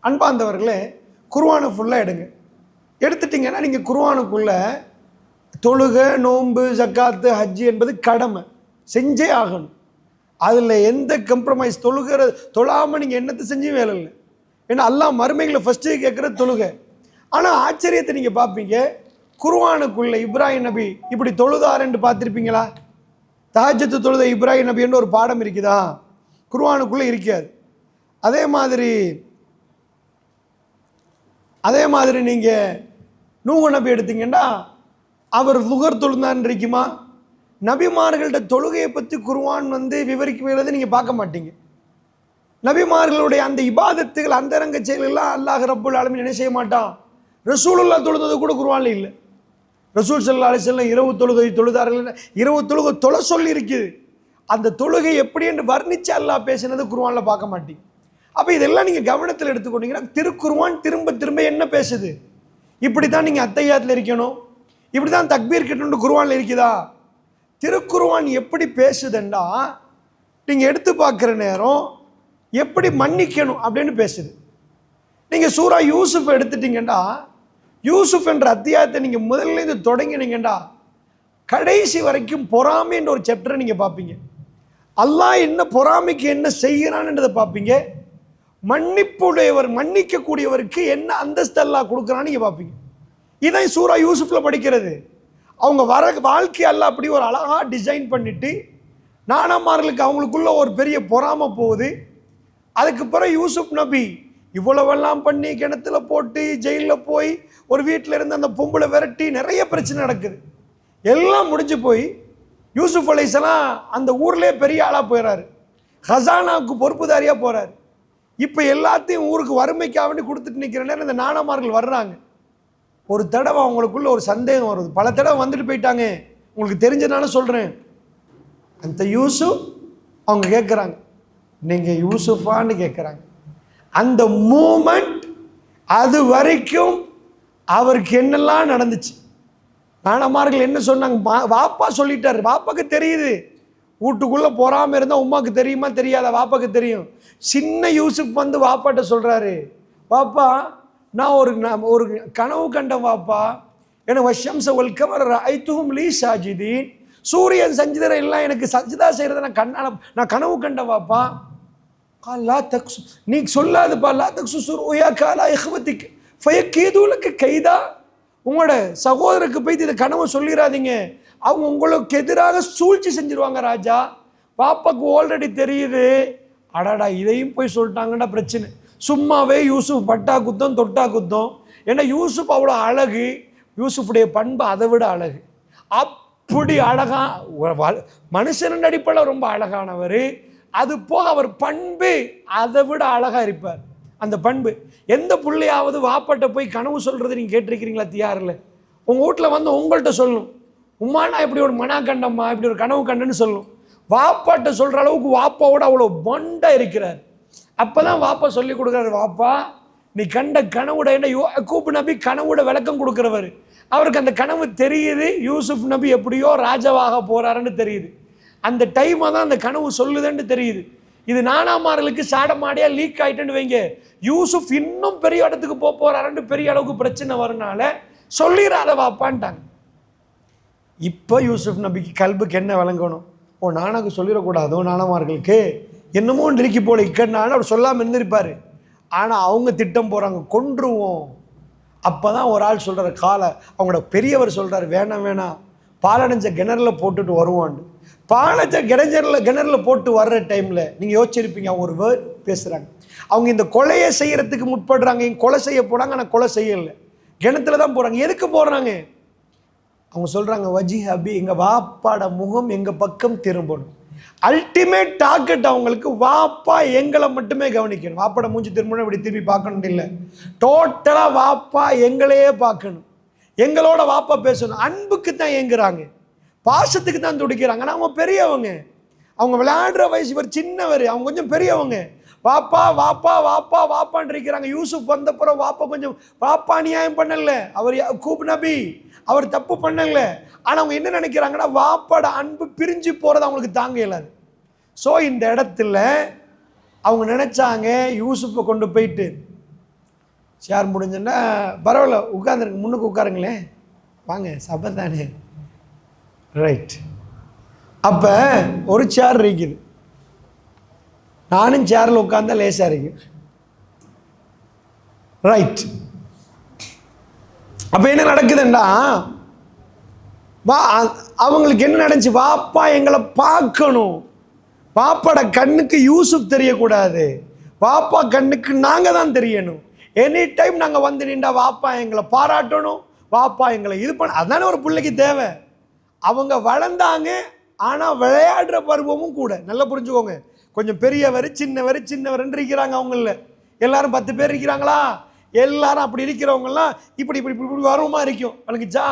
அன்பார்ந்தவர்களே, குர்ஆனை ஃபுல்லாக எடுங்க. எடுத்துட்டிங்கன்னா நீங்கள் குர்ஆனுக்குள்ளே தொழுகை, நோன்பு, ஜக்காத்து, ஹஜ்ஜி என்பது கடமை, செஞ்சே ஆகணும். அதில் எந்த கம்ப்ரமைஸ், தொழாமல் நீங்கள் என்னத்தை செஞ்சும் வேலை இல்லை. ஏன்னா அல்லாஹ் மறுமைகளை ஃபஸ்ட்டு கேட்குறது தொழுகை. ஆனால் ஆச்சரியத்தை நீங்கள் பார்ப்பீங்க, குர்ஆனுக்குள்ளே இப்ராஹிம் நபி இப்படி தொழுதாருன்னு பார்த்துருப்பீங்களா? தஹஜ்ஜுத் தொழுத இப்ராஹிம் நபின்னு ஒரு பாடம் இருக்குதா? குர்ஆனுக்குள்ளே இருக்காது. அதே மாதிரி நீங்கள் நூஹ் நபி எடுத்தீங்கன்னா அவர் லுகர் தொழுந்தான்னு இருக்குமா? நபிமார்கள்ட்ட தொழுகையை பற்றி குர்ஆன் விவரிக்கிறது நீங்கள் பார்க்க மாட்டீங்க. நபிமார்களுடைய அந்த இபாதத்துகள், அந்தரங்க செயல்கள்லாம் அல்லாஹ் ரப்புல் ஆலமீன் என்ன செய்ய மாட்டான். ரசூலுல்லாஹ் தொழுது கூட குர்ஆனில் இல்லை. ரசூல் ஸல்லல்லாஹு அலைஹி வஸல்லம் இரவு தொழுகை தொழுதார்கள், இரவு தொழுகை தொலை சொல்லி இருக்குது. அந்த தொழுகை எப்படி என்று வர்ணித்து அல்லாஹ் பேசினது குர்ஆனில் பார்க்க மாட்டீங்க. அப்போ இதெல்லாம் நீங்கள் கவனத்தில் எடுத்துக்கொண்டீங்கன்னா திருக்குர்ஆன் திரும்ப திரும்ப என்ன பேசுது? இப்படி தான் நீங்கள் அத்தையாத்தில் இருக்கணும், இப்படி தான் தக்பீர் கட்டணும் குர்ஆனில் இருக்குதா? திருக்குர்ஆன் எப்படி பேசுதுன்னா நீங்கள் எடுத்து பார்க்குற நேரம் எப்படி மன்னிக்கணும் அப்படின்னு பேசுது. நீங்கள் சூரா யூசுஃப் எடுத்துட்டீங்கன்னா, யூசுஃப் என்ற அத்தியாயத்தை நீங்கள் முதல்லேருந்து தொடங்கினீங்கன்னா கடைசி வரைக்கும் பொறாமைன்ற ஒரு சாப்டரை நீங்கள் பார்ப்பீங்க. அல்லாஹ் என்ன பொறாமைக்கு என்ன செய்கிறான்ன்றதை பார்ப்பீங்க. மன்னிப்புடையவர், மன்னிக்கக்கூடியவருக்கு என்ன அந்தஸ்து அல்லாஹ் கொடுக்குறான்னு நீங்கள் பார்ப்பீங்க. இதை சூரா யூசுஃபில் படிக்கிறது. அவங்க வாழ்க்கை அல்லாஹ் அப்படி ஒரு அழகாக டிசைன் பண்ணிட்டு நானாமார்களுக்கு அவங்களுக்குள்ள ஒரு பெரிய பொறாமை போகுது. அதுக்கு பிறகு யூசுப் நபி இவ்வளவெல்லாம் பண்ணி கிணத்துல போட்டு ஜெயிலில் போய் ஒரு வீட்டில் இருந்து அந்த பொம்பளை விரட்டி நிறைய பிரச்சனை நடக்குது. எல்லாம் முடிஞ்சு போய் யூசுப் அலைஹிஸ்ஸலாம் அந்த ஊர்லேயே பெரிய ஆளாக போயிடறாரு, ஹசானாவுக்கு பொறுப்புதாரியாக போகிறாரு. இப்போ எல்லாத்தையும் ஊருக்கு வறுமைக்காக வேண்டி கொடுத்துட்டு நிற்கிற நேரம் இந்த நானாமார்கள் வர்றாங்க. ஒரு தடவை அவங்களுக்குள்ள ஒரு சந்தேகம் வருது. பல தடவை வந்துட்டு போயிட்டாங்க, உங்களுக்கு தெரிஞ்சதுனால சொல்கிறேன். அந்த யூசுப் அவங்க கேட்குறாங்க, நீங்கள் யூசுஃபான்னு கேட்குறாங்க. அந்த மூமெண்ட் அது வரைக்கும் அவருக்கு என்னெல்லாம் நடந்துச்சு, நானாமார்கள் என்ன சொன்னாங்க, வாப்பா சொல்லிட்டாரு. வாப்பாக்கு தெரியுது, வீட்டுக்குள்ளே பொறாமல் இருந்தால் உமாவுக்கு தெரியுமா தெரியாதா? வாப்பாக்கு தெரியும். சின்ன யூசுப் வாப்பாட்ட சொல்கிறாரு, வாப்பா நான் ஒரு கனவு கண்டேன் வாப்பா, எனக்கு வஷம்ச ஒல் கமர ஐத்துஹும் லீ சாஜிதீன், சூரியன் சஞ்சிதரை எல்லாம் எனக்கு சஜிதா செய்கிறத நான் கனவு கண்டேன் வாப்பா. லா தக்சு, நீ சொல்லாதுப்பா, லா தக்சு சுருயா காலா இஹ்வதிக் ஃபயக்கீதுலக கைதா, உங்களோட சகோதரருக்கு போய் இதை கனவு சொல்லிடாதீங்க, அவங்க உங்களுக்கு எதிராக சூழ்ச்சி செஞ்சிருவாங்க ராஜா. பாப்பாக்கு ஆல்ரெடி தெரியுது. அடாடா, இதையும் போய் சொல்லிட்டாங்கன்னா பிரச்சனை. சும்மாவே யூசுப் பட்டா குத்தம் தொட்டா குத்தம். ஏன்னா யூசுப் அவ்வளோ அழகு, யூசுஃபுடைய பண்பு அதை விட அழகு. அப்படி அழகா மனுஷன் அடிப்படையில் ரொம்ப அழகானவர். அது போக அவர் பண்பு அதை விட அழகாக இருப்பார். அந்த பண்பு எந்த பிள்ளையாவது வாப்பாட்ட போய் கனவு சொல்கிறது நீங்கள் கேட்டிருக்கிறீங்களா? தியாரில் உங்கள் வீட்டில் வந்து உங்கள்கிட்ட சொல்லணும், உம்மா நான் இப்படி ஒரு மனா கண்டம்மா, இப்படி ஒரு கனவு கண்டன்னு சொல்லணும். வாப்பாட்ட சொல்கிற அளவுக்கு வாப்பாவோட அவ்வளோ பண்டாக இருக்கிறார். அப்போ தான் வாப்பா சொல்லி கொடுக்குறாரு, வாப்பா நீ கண்ட கனவுட என்ன யூசுப் நபி கனவுட விளக்கம் கொடுக்குறவர். அவருக்கு அந்த கனவு தெரியுது, யூசுப் நபி எப்படியோ ராஜாவாக போகிறாருன்னு தெரியுது. அந்த டைமாக தான் அந்த கனவு சொல்லுதுன்னு தெரியுது. இது நானாமார்களுக்கு சாடமாடியாக லீக் ஆகிட்டுன்னு வைங்க, யூசுப் இன்னும் பெரிய இடத்துக்கு போகிறாருன்னு பெரிய அளவுக்கு பிரச்சனை வரனால சொல்லிடாத வாப்பான்ட்டாங்க. இப்போ யூசுப் நபிக்கு கல்புக்கு என்ன விளங்கணும்? ஓ, நானாக்கு சொல்லிடக்கூடாதோ நானாமார்களுக்கு என்னமோ இருக்கு போல இக்கன்னாலும் அவர் சொல்லாமல் இருந்திருப்பார். ஆனால் அவங்க திட்டம் போகிறாங்க, கொன்றுவோம். அப்போ தான் ஒரு ஆள் சொல்கிறார், அவங்களோட பெரியவர் சொல்கிறார், வேணாம் வேணாம், பாலடைஞ்ச கிணறுல போட்டுட்டு வருவான்னு. பாலடைஞ்ச கிணறுல போட்டு வர்ற டைமில் நீங்கள் யோசிச்சிருப்பீங்க, அவங்க ஒரு வேர்ட் பேசுகிறாங்க. அவங்க இந்த கொலையை செய்கிறதுக்கு முற்படுறாங்க, இங்கே கொலை செய்ய போகிறாங்க, ஆனால் கொலை செய்யலை, கிணத்துல தான் போகிறாங்க. எதுக்கு போடுறாங்க? அவங்க சொல்கிறாங்க, வஜி ஹபி, எங்கள் வாப்பாட முகம் எங்கள் பக்கம் திரும்பணும். அல்டிமேட் டார்கெட் அவங்களுக்கு, வாப்பா எங்களை மட்டுமே கவனிக்கணும். வாப்பாட மூஞ்சி திரும்பணும், இப்படி திரும்பி பார்க்கணும் இல்லை, டோட்டலாக வாப்பா எங்களையே பார்க்கணும், எங்களோட வாப்பா பேசணும். அன்புக்கு தான் ஏங்குறாங்க, பாசத்துக்கு தான் துடிக்கிறாங்க. ஆனால் அவங்க பெரியவங்க, அவங்க விளையாடுற வயசு, இவர் சின்னவர், அவங்க கொஞ்சம் பெரியவங்க. வாப்பா வாப்பா வாப்பா வாப்பான்னு இருக்கிறாங்க. யூசுப் வந்தப்புறம் வாப்பா கொஞ்சம் வாப்பா நியாயம் பண்ணல, அவர் யாக்கூப் நபி, அவர் தப்பு பண்ணல. ஆனால் அவங்க என்ன நினைக்கிறாங்கன்னா, வாப்பாட அன்பு பிரிஞ்சு போகிறது அவங்களுக்கு தாங்க இயலாது. ஸோ இந்த இடத்துல அவங்க நினச்சாங்க, யூசுஃபை கொண்டு போயிட்டு சேர் முடிஞ்சுன்னா பரவாயில்ல உட்காந்துருங்க, முன்னுக்கு உட்காருங்களேன், வாங்க சபை தானே. ரைட். அப்போ ஒரு சேர் இருக்குது, நானும் சேரில் உட்காந்தா லேசாக இருக்கு. ரைட். அப்போ என்ன நடக்குதுன்னா, அவங்களுக்கு என்ன நடந்துச்சு, வாப்பா எங்களை பார்க்கணும், பாப்பாட கண்ணுக்கு யூசுப் தெரியக்கூடாது, பாப்பா கண்ணுக்கு நாங்கள் தான் தெரியணும். எனி டைம் நாங்கள் வந்து நின்றா வாப்பா எங்களை பாராட்டணும், வாப்பா எங்களை இது பண்ண, அதுதானே ஒரு பிள்ளைக்கு தேவை. அவங்க வளர்ந்தாங்க, ஆனால் விளையாடுற பருவமும் கூட. நல்லா புரிஞ்சுக்கோங்க, கொஞ்சம் பெரியவர் சின்னவர் சின்னவர் இருக்கிறாங்க. அவங்கள எல்லாரும் 10 பேர் இருக்கிறாங்களா, எல்லாரும் அப்படி இருக்கிறவங்கலாம் இப்படி இப்படி இப்படி வருவமா இருக்கும். வணங்குச்சா?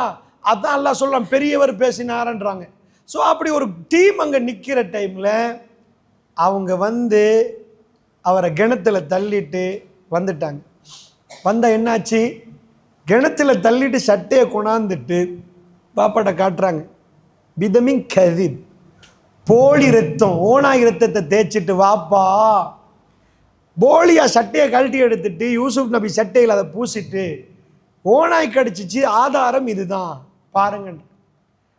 அதான் எல்லாம் சொல்லலாம் பெரியவர் பேசினாரன்றாங்க. ஸோ அப்படி ஒரு டீம் அங்கே நிற்கிற டைமில் அவங்க வந்து அவரை கிணத்துல தள்ளிட்டு வந்துட்டாங்க. வந்தால் என்னாச்சு, கிணத்துல தள்ளிட்டு சட்டையை கொண்டாந்துட்டு பாப்பாட்ட காட்டுறாங்க. பிதமிங் கதிப், போலி ரத்தம், ஓனாய் ரத்தத்தை தேய்ச்சிட்டு வாப்பா, போலியா சட்டையை கழட்டி எடுத்துட்டு யூசுப் நபி சட்டையில் அதை பூசிட்டு ஓனாய் கடிச்சிச்சு, ஆதாரம் இதுதான் பாருங்க.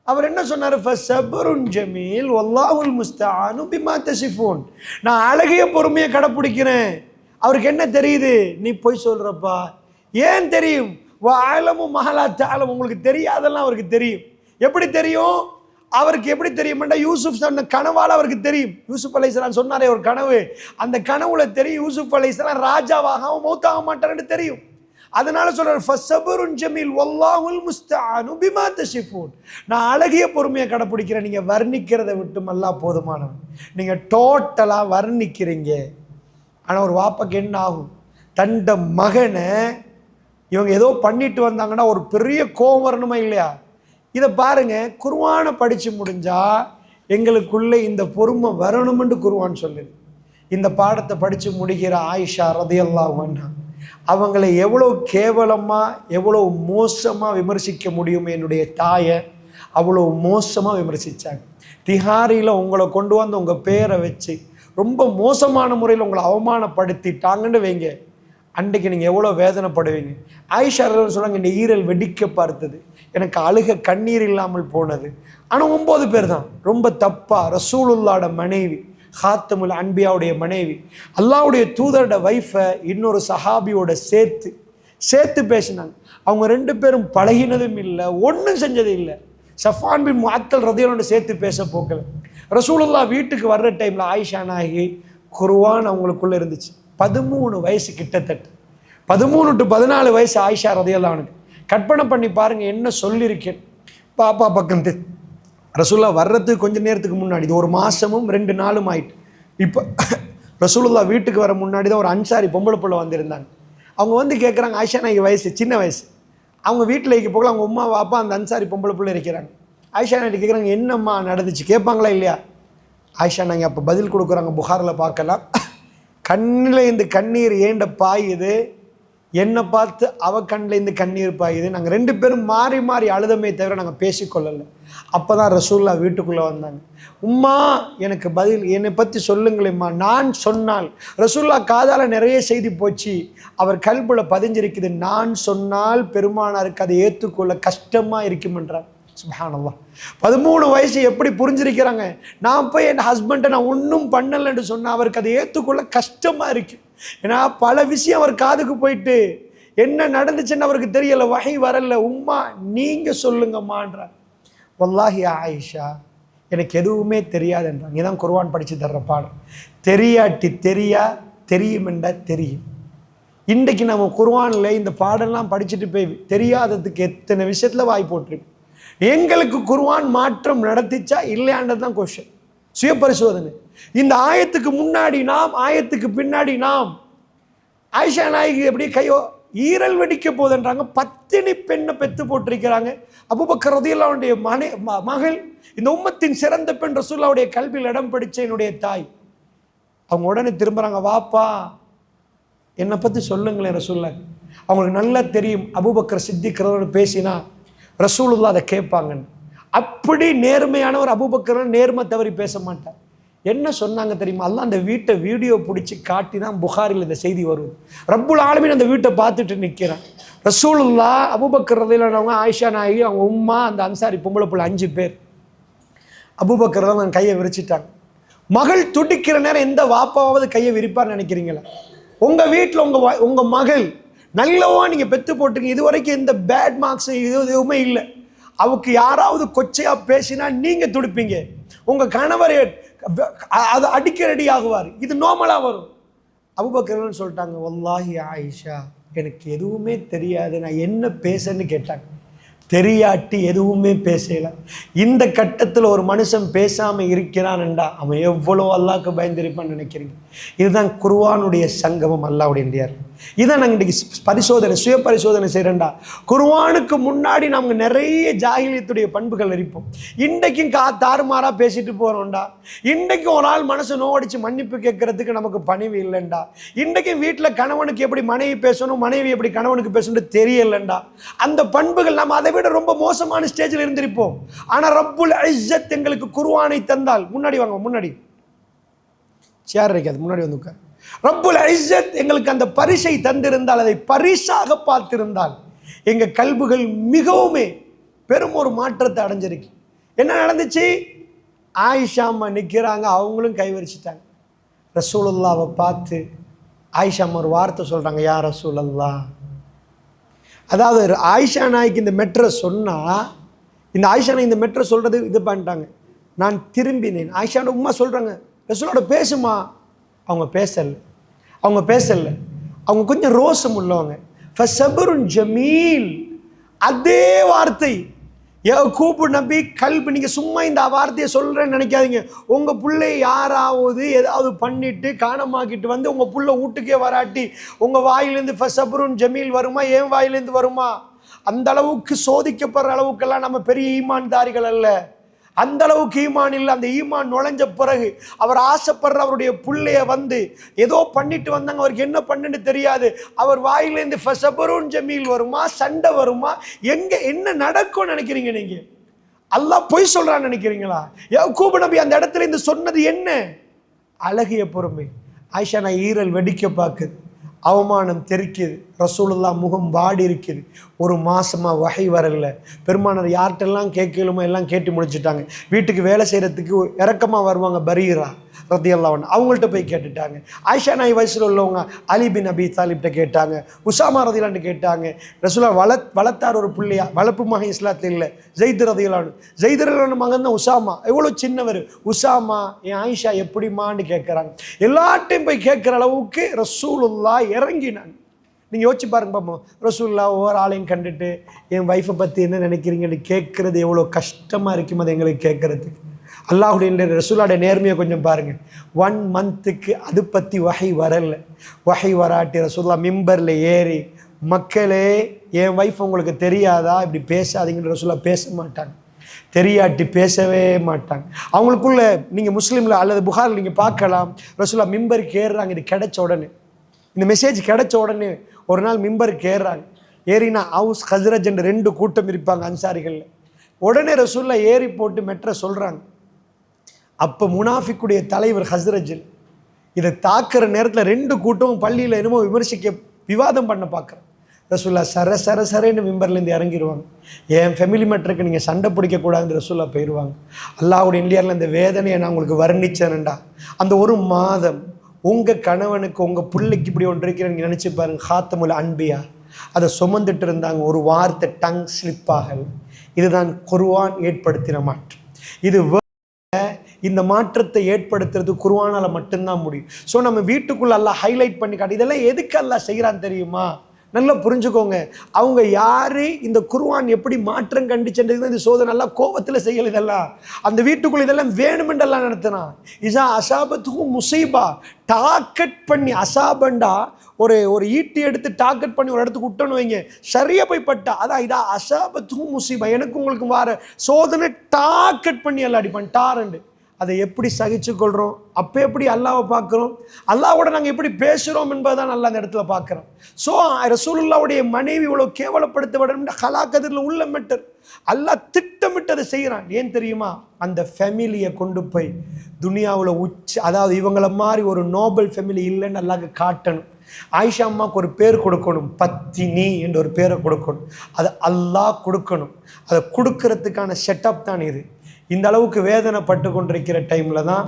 அவர் என்ன சொன்னார், ஃபஸப்ருன் ஜமீல் வல்லாஹுல் முஸ்தஆனு பிமா தஸிஃபூன். நான் அழகிய பொறுமையை கடைப்பிடிக்கிறேன். அவருக்கு என்ன தெரியுது, நீ போய் சொல்றப்பா. ஏன் தெரியும், வஅலமு மா லா தஅலம், உங்களுக்கு தெரியாதெல்லாம் அவருக்கு தெரியும். எப்படி தெரியும், அவருக்கு எப்படி தெரியும்னா, யூசுப் சொன்ன கனவால் அவருக்கு தெரியும். யூசுப் அலைஹிஸ்ஸலாம் சொன்னாரே ஒரு கனவு, அந்த கனவுல தெரியும் யூசுப் அலைஹிஸ்ஸலாம் ராஜாவாக மௌத்தாக மாட்டார்னு தெரியும். அதனால சொல்றாரு, ஃபஸப்ருன் ஜமீல் வல்லாஹுல் முஸ்தஆனு பிமா தஸிஃபூன். நான் அழகிய பொறுமையை கடைப்பிடிக்கிறேன், நீங்க வர்ணிக்கிறதை விட்டு அல்லாஹ் போதுமானவன். நீங்க டோட்டலா வர்ணிக்கிறீங்க. ஆனால் ஒரு வாப்பாக்கு என்ன ஆகும், தண்ட மகனை இவங்க ஏதோ பண்ணிட்டு வந்தாங்கன்னா ஒரு பெரிய கோபம் வரணுமா இல்லையா? இதை பாருங்க, குர்ஆனை படித்து முடிஞ்சா எங்களுக்குள்ளே இந்த பொறுமை வரணும்னு குர்ஆன் சொல்லுது. இந்த பாடத்தை படித்து முடிக்கிற ஆயிஷா ரலியல்லாஹு அன்ஹா அவங்களை எவ்வளோ கேவலமாக எவ்வளோ மோசமாக விமர்சிக்க முடியும், என்னுடைய தாயை அவ்வளோ மோசமாக விமர்சித்தாங்க. திஹாரியில் உங்களை கொண்டு வந்து உங்கள் பேரை வச்சு ரொம்ப மோசமான முறையில் உங்களை அவமானப்படுத்திட்டாங்கன்னு வைங்க, அன்றைக்கு நீங்கள் எவ்வளோ வேதனைப்படுவீங்க. ஆயிஷா சொல்லுவாங்க, இந்த ஈரல் வெடிக்க பார்த்தது, எனக்கு அழுக கண்ணீர் இல்லாமல் போனது. ஆனால் 9 பேர் தான். ரொம்ப தப்பாக ரசூலுல்லாஹ்வோட மனைவி, ஹாத்தமுல் அன்பியாவுடைய மனைவி, அல்லாஹ்வுடைய தூதரோட வைஃபை இன்னொரு சஹாபியோட சேர்த்து பேசினாங்க. அவங்க 2 பேரும் பழகினதும் இல்லை, ஒன்றும் செஞ்சது இல்லை. சஃபான் பின் முஅத்தல் ரதியல்லாஹு சேர்த்து பேச போக்கல. ரசூலுல்லாஹ் வீட்டுக்கு வர்ற டைமில் ஆயிஷா நாயகி குர்ஆன் அவங்களுக்குள்ளே இருந்துச்சு. 13 வயசு, கிட்டத்தட்ட 13 to 14 வயசு ஆயிஷா ரலியல்லாஹு அன்ஹா. கற்பனை பண்ணி பாருங்க என்ன சொல்லியிருக்கேன். பாப்பா பக்கம் ரசூலுல்லாஹ் வர்றதுக்கு கொஞ்சம் நேரத்துக்கு முன்னாடி, இது 1 மாதமும் 2 நாளும் ஆயிட்டு. இப்போ ரசூலுல்லாஹ் வீட்டுக்கு வர முன்னாடி தான் ஒரு அன்சாரி பொம்பளை பிள்ளை வந்திருந்தாங்க. அவங்க வந்து கேட்குறாங்க, ஆயிஷா நாயகி வயசு சின்ன வயசு, அவங்க வீட்டில் இருக்க போகல, அவங்க உமா வாப்பா அந்த அன்சாரி பொம்பளை பிள்ளை இருக்கிறாங்க. ஆயிஷா நாயகி கேட்குறாங்க, என்னம்மா நடந்துச்சு கேட்பாங்களா இல்லையா? ஆயிஷா நாயகி அப்போ பதில் கொடுக்குறாங்க, புகாரில் பார்க்கலாம். கண்ணில் இந்த கண்ணீர் ஏண்ட பாயுது, என்னை பார்த்து அவ கண்ணில் இந்த கண்ணீர் பாயுது. நாங்கள் 2 பேரும் மாறி மாறி அழுதமே தவிர நாங்கள் பேசிக்கொள்ளலை. அப்போ தான் ரசூலுல்லாஹ் வீட்டுக்குள்ளே வந்தாங்க. உம்மா எனக்கு பதில், என்னை பற்றி சொல்லுங்களேம்மா. நான் சொன்னால், ரசூலுல்லாஹ் காதால் நிறைய செய்தி போச்சு, அவர் கல்புல பதிஞ்சிருக்குது. நான் சொன்னால் பெருமானாருக்கு அதை ஏற்றுக்கொள்ள கஷ்டமாக இருக்குமென்றார். சுப்ஹானல்லாஹ். 13 வயசு எப்படி புரிஞ்சிருக்கிறாங்க. நான் போய் என் ஹஸ்பண்டை நான் ஒன்றும் பண்ணலைன்னு சொன்னால் அவருக்கு அதை ஏற்றுக்கொள்ள கஷ்டமாக இருக்கு. ஏன்னா பல விஷயம் அவர் காதுக்கு போயிட்டு என்ன நடந்துச்சுன்னு அவருக்கு தெரியலை, வஹி வரல. உம்மா நீங்கள் சொல்லுங்கம்மான்றார். வல்லாஹி ஆயிஷா எனக்கு எதுவுமே தெரியாதுன்றாங்க. இதான் குர்ஆன் படித்து தர்ற பாடம். தெரியாட்டி தெரியுமெண்டா தெரியும். இன்றைக்கு நம்ம குர்ஆனில் இந்த பாடம்லாம் படிச்சுட்டு போய் தெரியாததுக்கு எத்தனை விஷயத்தில் வாய் போட்டிருக்கு. எங்களுக்கு குர்ஆன் மாற்றம் நடத்திச்சா இல்லையான்றது தான் கொஸ்டின். சுய பரிசோதனை. இந்த ஆயத்துக்கு முன்னாடி நாம், ஆயத்துக்கு பின்னாடி நாம். ஆயிஷா நாயகி எப்படி கையோ ஈரல் வெடிக்க போதுன்றாங்க. பத்தினி பெண்ணை பெற்று போட்டிருக்கிறாங்க. அபூபக்கர் ரலியல்லாஹு அன்ஹுடைய மகள், இந்த உம்மத்தின் சிறந்த பெண், ரசூலுல்லாஹ்வுடைய கல்வியில் இடம் பிடிச்ச என்னுடைய தாய். அவங்க உடனே திரும்புறாங்க, வாப்பா என்னை பற்றி சொல்லுங்களேன் ரசூலுல்லாஹ். அவங்களுக்கு நல்லா தெரியும் அபூபக்கர் சித்திக் பேசினா ரசூலுல்லாஹ் அதை கேட்பாங்கன்னு. அப்படி நேர்மையான ஒரு அபூபக்கர் நேர்மை தவறி பேச மாட்டார். என்ன சொன்னாங்க தெரியுமா? அல்லாஹ் அந்த வீட்டை வீடியோ பிடிச்சி காட்டி தான் புகாரில் இந்த செய்தி வருது. ரப்புல் ஆலமீன் அந்த வீட்டை பார்த்துட்டு நிற்கிறான். ரசூலுல்லாஹ், அபூபக்கர் ரலியல்லாஹு, ஆயிஷா நாயகி, அவங்க உம்மா, அந்த அன்சாரி பொம்பளை பிள்ளை 5 பேர். அபூபக்கர் தான் கையை விரிச்சிட்டாங்க. மகள் துடிக்கிற நேரம் எந்த வாப்பாவது கையை விரிப்பார்னு நினைக்கிறீங்களா? உங்கள் வீட்டில் உங்கள் மகள் நல்லவா நீங்கள் பெற்று போட்டுருங்க, இது வரைக்கும் எந்த பேட் மார்க்ஸ் எதுவுமே இல்லை. அவருக்கு யாராவது கொச்சையாக பேசினா நீங்கள் துடிப்பீங்க. உங்கள் கணவர் அது அடிக்க ரெடி ஆகுவார். இது நார்மலாக வரும். அபூபக்கர் சொல்லிட்டாங்க, வல்லாஹி ஆயிஷா, எனக்கு எதுவுமே தெரியாது, நான் என்ன பேசன்னு கேட்டாங்க. தெரியாட்டி எதுவுமே பேசல. இந்த கட்டத்தில் ஒரு மனுஷன் பேசாமல் இருக்கிறான்டா அவன் எவ்வளோ அல்லாஹ்க்கு பயந்திருப்பான்னு நினைக்கிறீங்க? இதுதான் குர்ஆனுடைய சங்கமம், அல்லாஹ்வுடைய நேர். இதான் நாங்கள் இன்றைக்கி சுய பரிசோதனை செய்கிறேன்டா. குர்ஆனுக்கு முன்னாடி நாங்கள் நிறைய ஜாஹிலியத்துடைய பண்புகள் இருப்போம். இன்றைக்கும் தாறுமாறாக பேசிட்டு போகிறோம்டா. இன்றைக்கும் ஒரு ஆள் மனசை நோவடிச்சு மன்னிப்பு கேட்கறதுக்கு நமக்கு பணிவு இல்லைண்டா. இன்றைக்கும் வீட்டில் கணவனுக்கு எப்படி மனைவி பேசணும், மனைவி எப்படி கணவனுக்கு பேசணும் தெரியலண்டா. அந்த பண்புகள் நம்ம அதை விட ரொம்ப மோசமான ஸ்டேஜில் இருந்திருப்போம். ஆனால் ரப்புல் இஸ்ஸத் எங்களுக்கு குர்ஆனை தந்தால், முன்னாடி வாங்க, முன்னாடி சேர் இருக்காது, முன்னாடி வந்து உட்கார். ரப்புல் இஸ்ஸத் எங்களுக்கு அந்த பரிசை தந்திருந்தால், அதை பரிசாக பார்த்திருந்தால், எங்கள் கல்புகள் மிகவுமே பெரும் ஒரு மாற்றத்தை அடைஞ்சிருக்கு. என்ன நடந்துச்சு? ஆயிஷா அம்மா நிற்கிறாங்க, அவங்களும் கைவரிச்சிட்டாங்க. ரசூலுல்லாவை பார்த்து ஆயிஷா அம்மா ஒரு வார்த்தை சொல்கிறாங்க, யா ரசூலல்லா. அதாவது ஆயிஷா நாய்க்கு இந்த மெட்ரை சொன்னால், இந்த ஆயிஷா நாய் இந்த மெட்ரை சொல்கிறது இது பண்ணிட்டாங்க. நான் திரும்பினேன். ஆயிஷாவோட உம்மா சொல்கிறாங்க, ரசூலோட பேசுமா? அவங்க பேசல. அவங்க கொஞ்சம் ரோசம் உள்ளவங்க. ஃபஸபருன் ஜமீல், அதே வார்த்தை யக்கூப் நபி கல்பு. நீங்கள் சும்மா இந்த வார்த்தையை சொல்கிறேன்னு நினைக்காதீங்க. உங்கள் பிள்ளை யாராவது ஏதாவது பண்ணிட்டு காணமாக்கிட்டு வந்து உங்கள் பிள்ளை வீட்டுக்கே வராட்டி உங்கள் வாயிலேருந்து ஃபஸபருன் ஜமீல் வருமா? என் வாயிலேருந்து வருமா? அந்த அளவுக்கு சோதிக்கப்படுற அளவுக்கெல்லாம் நம்ம பெரிய ஈமான்தாரிகள் அல்ல. அந்த அளவுக்கு ஈமான் இல்லை. அந்த ஈமான் நுழைஞ்ச பிறகு அவர் ஆசைப்படுற அவருடைய புள்ளைய வந்து ஏதோ பண்ணிட்டு வந்தாங்க, அவருக்கு என்ன பண்ணுன்னு தெரியாது. அவர் வாயிலேருந்து ஃபஸபருன் ஜமீல் வருமா, சண்டை வருமா, எங்கே என்ன நடக்கும்னு நினைக்கிறீங்க நீங்க? அல்லாஹ் பொய் சொல்றான்னு நினைக்கிறீங்களா? யக்கூப் நபி அந்த இடத்துல இருந்து சொன்னது என்ன? அழகிய பொறுமை. ஆயிஷா நான் ஈரல் வெடிக்க பார்க்குது, அவமானம் தெரிக்குது, ரசூலுல்லாஹ் முகம் வாடி இருக்குது. ஒரு மாசமாக வகை வரல. பெருமானார் யார்கிட்டெல்லாம் கேட்கலுமோ எல்லாம் கேட்டு முடிச்சுட்டாங்க. வீட்டுக்கு வேலை செய்கிறதுக்கு இறக்கமாக வருவாங்க பரீரா ரலியல்லாஹு அன்ஹு, அவங்கள்ட்ட போய் கேட்டுட்டாங்க. ஆயிஷா நாய் வயசில் உள்ளவங்க அலி பின் அபி தாலிப்கிட்ட கேட்டாங்க, உசாமா ரலியல்லாஹு அன்ஹு கேட்டாங்க. ரசூலுல்லாஹ் வளர்த்தார் ஒரு பிள்ளையா, வளர்ப்பு மகன் இஸ்லாத்தில் இல்லை. ஜெயித் ரலியல்லாஹு அன்ஹு, ஜெயித் ரலியல்லாஹு அன்ஹு மகன் தான் உசாமா. எவ்வளோ சின்னவர் உசாமா, என் ஆயிஷா எப்படிமான்னு கேட்குறாங்க. எல்லாட்டையும் போய் கேட்குற அளவுக்கு ரசூலுல்லாஹ் இறங்கினாங்க. நீங்கள் யோசிச்சு பாருங்க பார்ப்போம். ரசூலுல்லாஹ் ஒவ்வொரு ஆளையும் கண்டுட்டு என் வைஃபை பற்றி என்ன நினைக்கிறீங்கன்னு கேட்குறது எவ்வளோ கஷ்டமாக இருக்கும் அது எங்களுக்கு கேட்குறதுக்கு. அல்லாஹுடைய ரசூலுல்லாஹ்வுடைய நேர்மையை கொஞ்சம் பாருங்கள். 1 மந்த்துக்கு அது பற்றி வகை வரல. வகை வராட்டி ரசூலுல்லாஹ் மிம்பரில் ஏறி, மக்களே என் வைஃப் உங்களுக்கு தெரியாதா, இப்படி பேசாதீங்கன்னு ரசூலுல்லாஹ் பேச மாட்டாங்க. தெரியாட்டி பேசவே மாட்டாங்க. அவங்களுக்குள்ள நீங்கள் முஸ்லீமில் அல்லது புகாரில் நீங்கள் பார்க்கலாம், ரசூலுல்லாஹ் மிம்பருக்கு ஏறுறாங்க. இது கிடைச்ச உடனே, இந்த மெசேஜ் கிடைச்ச உடனே ஒரு நாள் மிம்பருக்கு ஏறுறாங்க. ஏறினா அவுஸ் ஹஸ்ரஜ் என்று 2 கூட்டம் இருப்பாங்க அன்சாரிகளில். உடனே ரசூலுல்லாஹ் ஏறி போட்டு மெட்ரை சொல்கிறாங்க. அப்போ முனாஃபிக்குடைய தலைவர் ஹஸ்ரஜ் இதை தாக்குற நேரத்தில் 2 கூட்டமும் பள்ளியில் என்னமோ விவாதம் பண்ண பார்க்குறேன். ரசூலுல்லாஹ் சரன்னு மிம்பர்லேருந்து இறங்கிடுவாங்க. என் ஃபேமிலி மேட்டருக்கு நீங்கள் சண்டை பிடிக்கக்கூடாதுன்னு ரசூலுல்லாஹ் போயிடுவாங்க. அல்லாஹ்வுடைய இந்தியாவில் இந்த வேதனையை நான் உங்களுக்கு வர்ணிச்சேன்டா. அந்த ஒரு மாதம் உங்கள் கணவனுக்கு உங்கள் பிள்ளைக்கு இப்படி ஒன்று இருக்கிறேன்னு நீங்கள் நினச்சி பாருங்க. ஹாத்தமுல் அன்பியா அதை சுமந்துட்டு இருந்தாங்க. ஒரு வார்த்தை டங் ஸ்லிப் ஆகல. இதுதான் குர்ஆன் ஏற்படுத்தின மாற்றம். இது இந்த மாற்றத்தை ஏற்படுத்துறது குர்ஆனால மட்டும்தான் முடியும். ஸோ நம்ம வீட்டுக்குள்ள அல்லாஹ் ஹைலைட் பண்ணி காட்டு. இதெல்லாம் எதுக்கு அல்லாஹ் செய்கிறான்னு தெரியுமா? நல்லா புரிஞ்சுக்கோங்க. அவங்க யாரு, இந்த குர்ஆன் எப்படி மாற்றம் கண்டுச்சென்றது இந்த சோதனை நல்லா கோபத்தில் செய்யல. இதெல்லாம் அந்த வீட்டுக்குள்ள இதெல்லாம் வேணுமென்றெல்லாம் நடத்தினா. இசா அசாபத்துக்கும் முசீபா டார்கெட் பண்ணி, அசாபண்டா ஒரு ஈட்டி எடுத்து டார்கெட் பண்ணி ஒரு இடத்துக்கு விட்டோன்னு வைங்க, சரியா போய் பட்டா, அதான் இதா அசாபத்துக்கும் முசீபா, எனக்கு உங்களுக்கு வார சோதனை டார்கெட் பண்ணி எல்லாம் அடிப்பான் டாரண்டு. அதை எப்படி சகிச்சு கொள்கிறோம், அப்போ எப்படி அல்லாவை பார்க்குறோம், அல்லாவோட நாங்கள் எப்படி பேசுகிறோம் என்பதுதான் நல்லா அந்த இடத்துல பார்க்குறோம். ஸோ ரசூலுல்லாவுடைய மனைவி இவ்வளோ கேவலப்படுத்தப்படும் ஹலாக்கதிரில் உள்ள மெட்டர் அல்லாஹ் திட்டமிட்டதை செய்கிறான். ஏன் தெரியுமா? அந்த ஃபேமிலியை கொண்டு போய் துனியாவில் அதாவது இவங்கள மாதிரி ஒரு நோபல் ஃபேமிலி இல்லைன்னு அல்லாஹ்க்கு காட்டணும். ஆயிஷா அம்மாவுக்கு ஒரு பேர் கொடுக்கணும், பத்தினி என்ற ஒரு பேரை கொடுக்கணும். அதை அல்லாஹ் கொடுக்கணும். அதை கொடுக்கறதுக்கான செட்டப் தான் இது. இந்த அளவுக்கு வேதனைப்பட்டு கொண்டிருக்கிற டைமில் தான்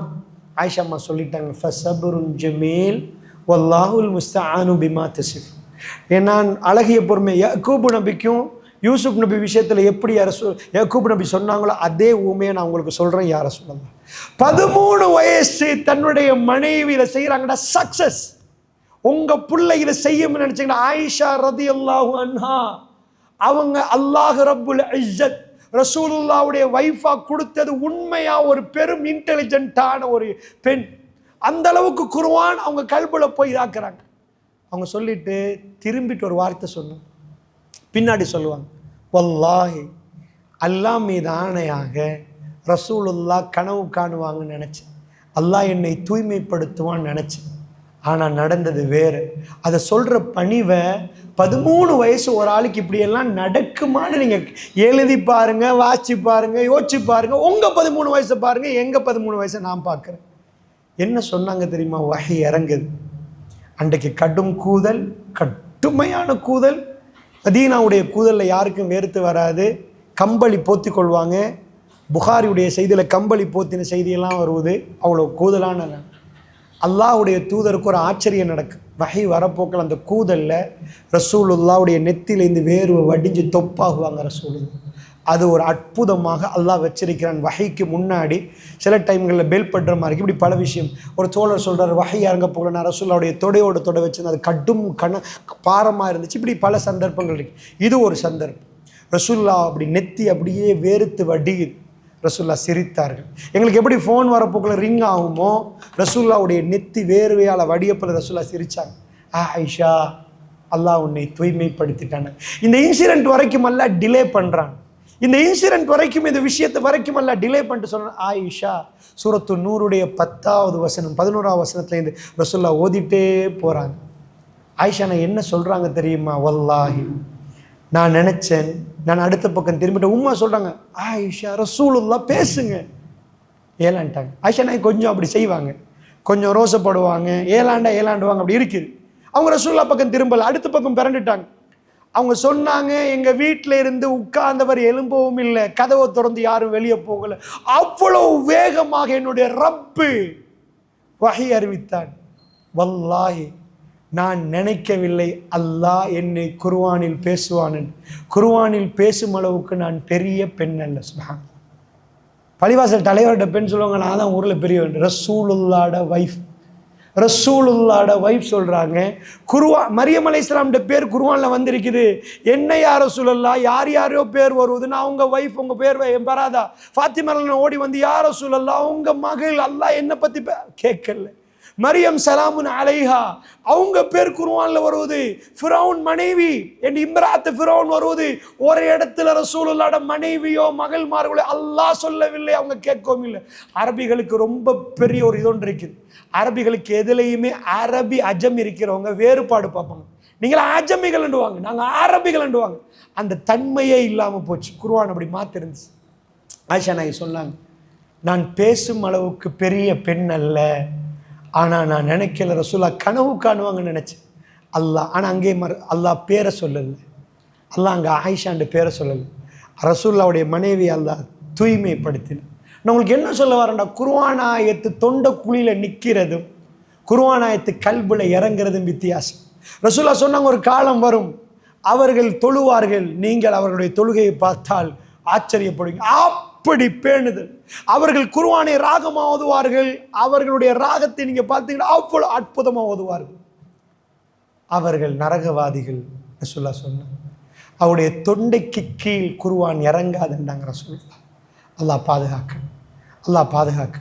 ஆயிஷா அம்மா சொல்லிட்டாங்க, ஃபஸபுருன் ஜமீல் வல்லாஹுல் முஸ்தஆனு பிமா தசிஃப். ஏன்னா அழகிய பொறுமை யாக்கூப் நபிக்கும் யூசுப் நபி விஷயத்தில் எப்படி யாக்கூப் நபி சொன்னாங்களோ அதே ஊமையை நான் உங்களுக்கு சொல்கிறேன். யார சொல்லலாம், 13 வயசு தன்னுடைய மனைவியில் செய்கிறாங்கடா சக்சஸ். உங்கள் பிள்ளை இதை செய்யும்னு நினச்சிங்கன்னா ஆயிஷா ரதியல்லாஹு அன்ஹா அவங்க அல்லாஹ் ரப்புல் இஸ்ஸத் ரசூலுல்லாவுடைய வைஃபா கொடுத்தது உண்மையா ஒரு பெரும் இன்டெலிஜென்ட்டான ஒரு பெண். அந்த அளவுக்கு குர்ஆன் அவங்க கல்புல போய் இதாக்குறாங்க. அவங்க சொல்லிட்டு திரும்பிட்டு ஒரு வார்த்தை சொன்னாங்க, பின்னாடி சொல்லுவாங்க, வல்லாஹி அல்லாஹ் மீது ஆணையாக ரசூலுல்லா கனவு காணுவாங்கன்னு நினச்சேன், அல்லாஹ் என்னை தூய்மைப்படுத்துவான்னு நினச்சேன். ஆனால் நடந்தது வேறு. அதை சொல்கிற பணிவை 13 வயசு ஒரு ஆளுக்கு இப்படியெல்லாம் நடக்குமான்னு நீங்கள் எழுதி பாருங்கள், வாசி பாருங்கள், யோசிச்சு பாருங்கள். உங்கள் 13 வயசை பாருங்கள், எங்கள் 13 வயசை நான் பார்க்குறேன். என்ன சொன்னாங்க தெரியுமா? வஹி இறங்குது. அன்றைக்கு கடும் கூதல், கடுமையான கூதல். மதீனாவுடைய கூதலில் யாருக்கும் வேர்த்து வராது. கம்பளி போத்தி கொள்வாங்க. புகாரியுடைய செய்தியில் கம்பளி போத்தின செய்தியெல்லாம் வருவது. அவ்வளோ கூதலான அல்லாஹ்வுடைய தூதருக்கு ஒரு ஆச்சரியம் நடக்கும். வஹி வரப்போக்கில் அந்த கூதலில் ரசூலுல்லாவுடைய நெத்திலேருந்து வேர்வை வடிஞ்சு தொப்பாகுவாங்க ரசூலுல்லா. அது ஒரு அற்புதமாக அல்லாஹ் வச்சிருக்கிறான். வஹிக்கு முன்னாடி சில டைம்களில் பெல் படுற மாதிரி இப்படி பல விஷயம். ஒரு தோழர் சொல்கிறார், வஹி இறங்க போகல, நான் ரசூலுல்லாவுடைய தொடையோட தொட வச்சிருந்தேன், அது கடும் பாரமாக இருந்துச்சு. இப்படி பல சந்தர்ப்பங்கள் இருக்கு. இது ஒரு சந்தர்ப்பம். ரசூலுல்லா அப்படி நெத்தி அப்படியே வேர்த்து வடியுது. ரசூல்லா சிரித்தார்கள். எங்களுக்கு எப்படி ஃபோன் வரப்போக்கில் ரிங் ஆகுமோ, ரசூல்லாவுடைய நெத்தி வேர்வையால் வடியப்பில் ரசூல்லா சிரித்தாங்க. ஆயிஷா, அல்லாஹ் உன்னை தூய்மைப்படுத்திட்டாங்க. இந்த இன்சிடென்ட் வரைக்கும் அல்ல டிலே பண்ணுறாங்க. இந்த இன்சிடென்ட் வரைக்கும், இந்த விஷயத்தை வரைக்கும் அல்ல டிலே பண்ணிட்டு சொன்ன ஆயிஷா சூரத்து நூறுடைய 10வது வசனம் 11வது வசனத்துலேருந்து ரசூல்லா ஓதிட்டே போகிறாங்க. ஆயிஷா நான் என்ன சொல்கிறாங்க தெரியுமா? வல்லாஹி நான் நினச்சேன், நான் அடுத்த பக்கம் திரும்பிட்டேன். உம்மா சொல்கிறாங்க, ஆயிஷா ரசூலுல்லா பேசுங்க ஏலான்ட்டாங்க. ஆயிஷா நான் கொஞ்சம் அப்படி செய்வாங்க, கொஞ்சம் ரோசப்படுவாங்க, ஏலாண்டுவாங்க, அப்படி இருக்குது. அவங்க ரசூலுல்லா பக்கம் திரும்பல, அடுத்த பக்கம் பிறண்டுட்டாங்க. அவங்க சொன்னாங்க, எங்கள் வீட்டில் இருந்து உட்கார்ந்தவர் எழும்பவும் இல்லை, கதவை திறந்து யாரும் வெளியே போகலை. அவ்வளோ வேகமாக என்னுடைய ரப்பு வஹி அறிவித்தான். வல்லாஹி நான் நினைக்கவில்லை அல்லாஹ் என்னை குர்ஆனில் பேசுவான். குர்ஆனில் பேசும் அளவுக்கு நான் பெரிய பெண் அல்ல. சுப்ஹான். பள்ளிவாசல் தலைவர்கிட்ட பெண் சொல்லுவாங்க, நான் தான் ஊரில் பெரியவன். ரசூலுல்லாட வைஃப், ரசூலுல்லாட வைஃப் சொல்கிறாங்க, மரியம் அலைஹிஸ்ஸலாம்ட பேர் குர்ஆனில் வந்திருக்குது. என்ன யார் ரசூலுல்லா, யார் யாரையோ பேர் வருவதுன்னு அவங்க வைஃப் உங்கள் பேர் வராதா? ஃபாத்திமா ஓடி வந்து யார் ரசூலுல்லா உங்கள் மகள், அல்லாஹ் என்னை பற்றி கேட்கல. மரியம் சலாமுன் அலைஹா அவங்க பேர் குர்ஆனில் வருவது. ஃபிரௌன் மனைவி என் இம்ராத் ஃபிரௌன் வருவது. ஒரு இடத்துல ரசூலுல்லாஹ்ட மனைவியோ மகள்மார்களோ அல்லாஹ் சொல்லவில்லை, அவங்க கேட்கவும் இல்லை. அரபிகளுக்கு ரொம்ப பெரிய ஒரு இதொன்று இருக்குது. அரபிகளுக்கு எதுலையுமே அரபி அஜம் இருக்கிறவங்க வேறுபாடு பார்ப்பாங்க. நீங்களா அஜமிகள்ண்டுவாங்க, நாங்கள் அரபிகள்ண்டுவாங்க. அந்த தன்மையே இல்லாமல் போச்சு. குர்ஆன் அப்படி மாத்திருந்துச்சு. ஆயிஷா நாயகி சொன்னாங்க, நான் பேசும் அளவுக்கு பெரிய பெண் அல்ல, ஆனால் நான் நினைக்கல ரசூலா கனவு காணுவாங்கன்னு நினச்சேன். அல்லாஹ் ஆனால் அங்கே அல்லாஹ் பேரை சொல்லலை. அல்லாஹ் அங்கே ஆயிஷாண்டு பேரை சொல்லலை. ரசூல்லாவுடைய மனைவி அல்லாஹ் தூய்மைப்படுத்தின. நான் உங்களுக்கு என்ன சொல்ல வரேன்டா, குர்ஆன் ஆயத்து தொண்ட குழியில் நிற்கிறதும் குர்ஆன் ஆயத்து கல்புல இறங்குறதும் வித்தியாசம். ரசூல்லா சொன்னாங்க, ஒரு காலம் வரும் அவர்கள் தொழுவார்கள், நீங்கள் அவர்களுடைய தொழுகையை பார்த்தால் ஆச்சரியப்படுவீங்க. அப்படி பேணுதல். அவர்கள் குர்ஆனை ராகமாக ஓதுவார்கள். அவர்களுடைய ராகத்தை நீங்க பார்த்தீங்கன்னா அவ்வளவு அற்புதமாக ஓதுவார்கள். அவர்கள் நரகவாதிகள். ரசூலுல்லாஹ் சொன்னாங்க, அவருடைய தொண்டைக்கு கீழ் குர்ஆன் இறங்காதுன்றாங்க ரசூலுல்லாஹ். அல்லாஹ் பாதுகாக்க, அல்லாஹ் பாதுகாக்க.